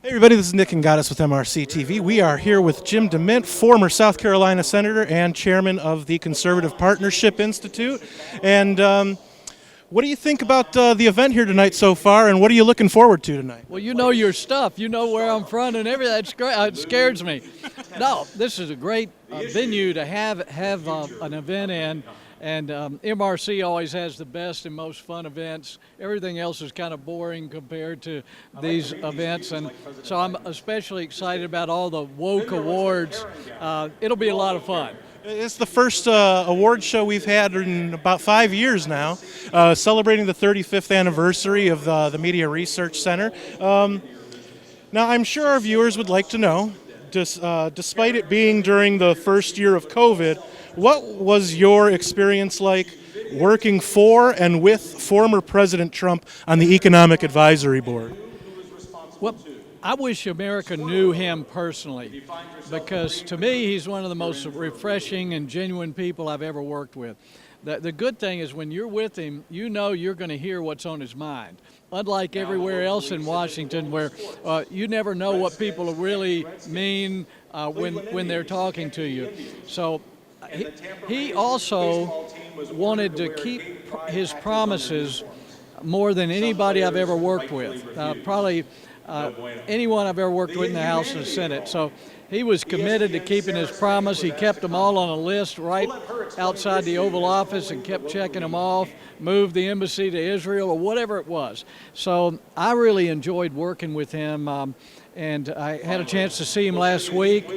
Hey everybody, this is Nick and Goddess with MRC-TV. We are here with Jim DeMint, former South Carolina Senator and Chairman of the Conservative Partnership Institute. And what do you think about the event here tonight so far, and what are you looking forward to tonight? Well, you know your stuff. You know where I'm from and everything. That's great. It scares me. No, this is a great venue to have an event in. And MRC always has the best and most fun events. Everything else is kind of boring compared to these events. And so I'm especially excited about all the woke awards. It'll be a lot of fun. It's the first award show we've had in about 5 years now, celebrating the 35th anniversary of the Media Research Center. Now, I'm sure our viewers would like to know, despite it being during the first year of COVID, what was your experience like working for and with former President Trump on the Economic Advisory Board? Well, I wish America knew him personally, because to me he's one of the most refreshing and genuine people I've ever worked with. The good thing is when you're with him, you know you're going to hear what's on his mind. Unlike everywhere else in Washington, where you never know what people really mean when they're talking to you. So he also wanted to keep his promises more than anybody I've ever worked with. Probably anyone I've ever worked with in the House and the Senate. So he was committed to keeping his promise. He kept them all on a list right outside the Oval Office and kept checking them off, moved the embassy to Israel or whatever it was. So I really enjoyed working with him. And I had a chance to see him last week.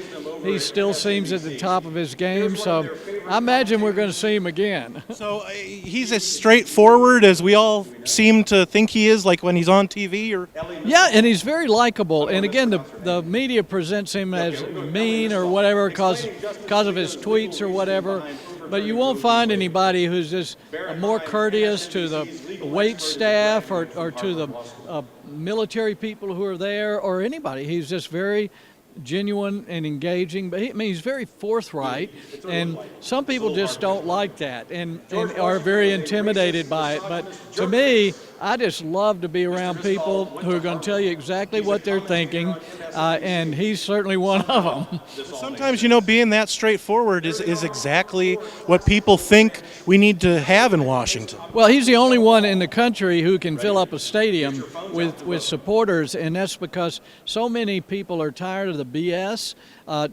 He still seems at the top of his game, so I imagine we're going to see him again. So he's as straightforward as we all seem to think he is, like when he's on TV? Or yeah, and he's very likable. And again, the media presents him as mean or whatever because of his tweets or whatever. But you won't find anybody who's just more courteous to the wait staff or to the military people who are there or anybody. He's just very genuine and engaging, but he's very forthright, and some people just don't like that and are very intimidated by it. But to me, I just love to be around people who are going to tell you exactly what they're thinking, and he's certainly one of them. Sometimes, being that straightforward is exactly what people think we need to have in Washington. Well, he's the only one in the country who can fill up a stadium with supporters, and that's because so many people are tired of the BS,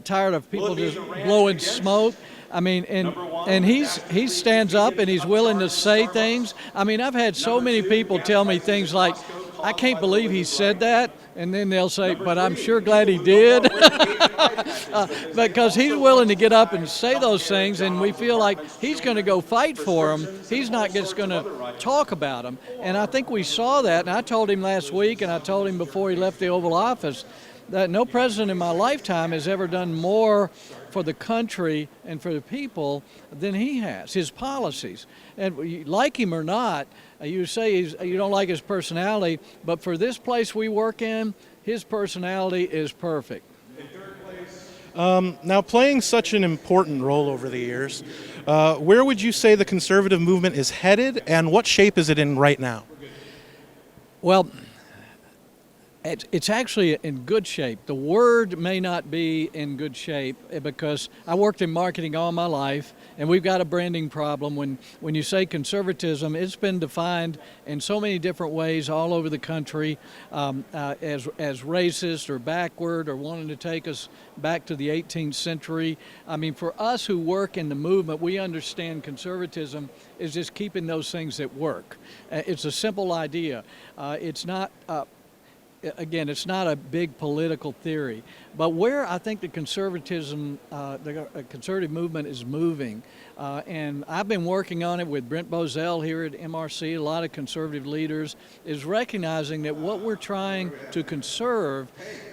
tired of people just blowing smoke. I mean, and he stands up and he's willing to say things. I mean, I've had so many people tell me things like, I can't believe he said that, and then they'll say, but I'm sure glad he did. Because he's willing to get up and say those things, and we feel like he's going to go fight for them. He's not just going to talk about them. And I think we saw that, and I told him last week, and I told him before he left the Oval Office, that no president in my lifetime has ever done more for the country and for the people than he has, his policies. And like him or not, you say you don't like his personality, but for this place we work in, his personality is perfect. Now, playing such an important role over the years, where would you say the conservative movement is headed, and what shape is it in right now? Well, it's actually in good shape. The word may not be in good shape because I worked in marketing all my life, and we've got a branding problem. When you say conservatism, it's been defined in so many different ways all over the country as racist or backward or wanting to take us back to the 18th century. I mean, for us who work in the movement, we understand conservatism is just keeping those things that work. It's a simple idea. It's not... Again, it's not a big political theory, but where I think the conservative movement is moving, and I've been working on it with Brent Bozell here at MRC, a lot of conservative leaders, is recognizing that what we're trying to conserve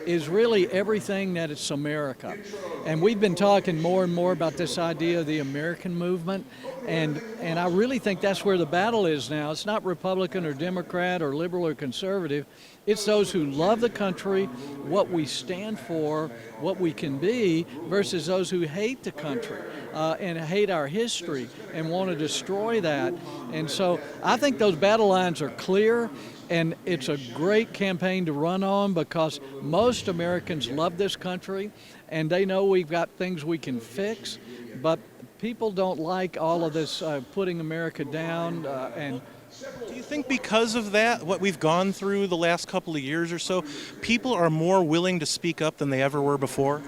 is really everything that it's America. And we've been talking more and more about this idea of the American movement, and I really think that's where the battle is now. It's not Republican or Democrat or liberal or conservative. It's those who love the country, what we stand for, what we can be, versus those who hate the country and hate our history and want to destroy that. And so I think those battle lines are clear. And it's a great campaign to run on because most Americans love this country and they know we've got things we can fix, but people don't like all of this putting America down and Do you think because of that, what we've gone through the last couple of years or so, people are more willing to speak up than they ever were before?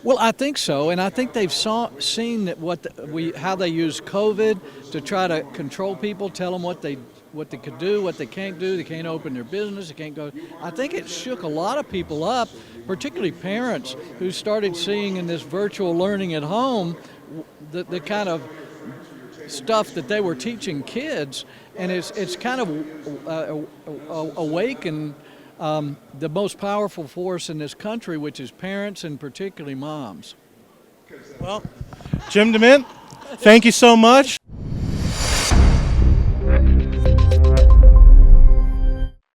well, I think so, and I think they've seen that how they use COVID to try to control people, tell them what they could do, what they can't do. They can't open their business. They can't go. I think it shook a lot of people up, particularly parents who started seeing in this virtual learning at home the kind of stuff that they were teaching kids, and it's kind of awakened the most powerful force in this country, which is parents and particularly moms. Well, Jim DeMint, thank you so much.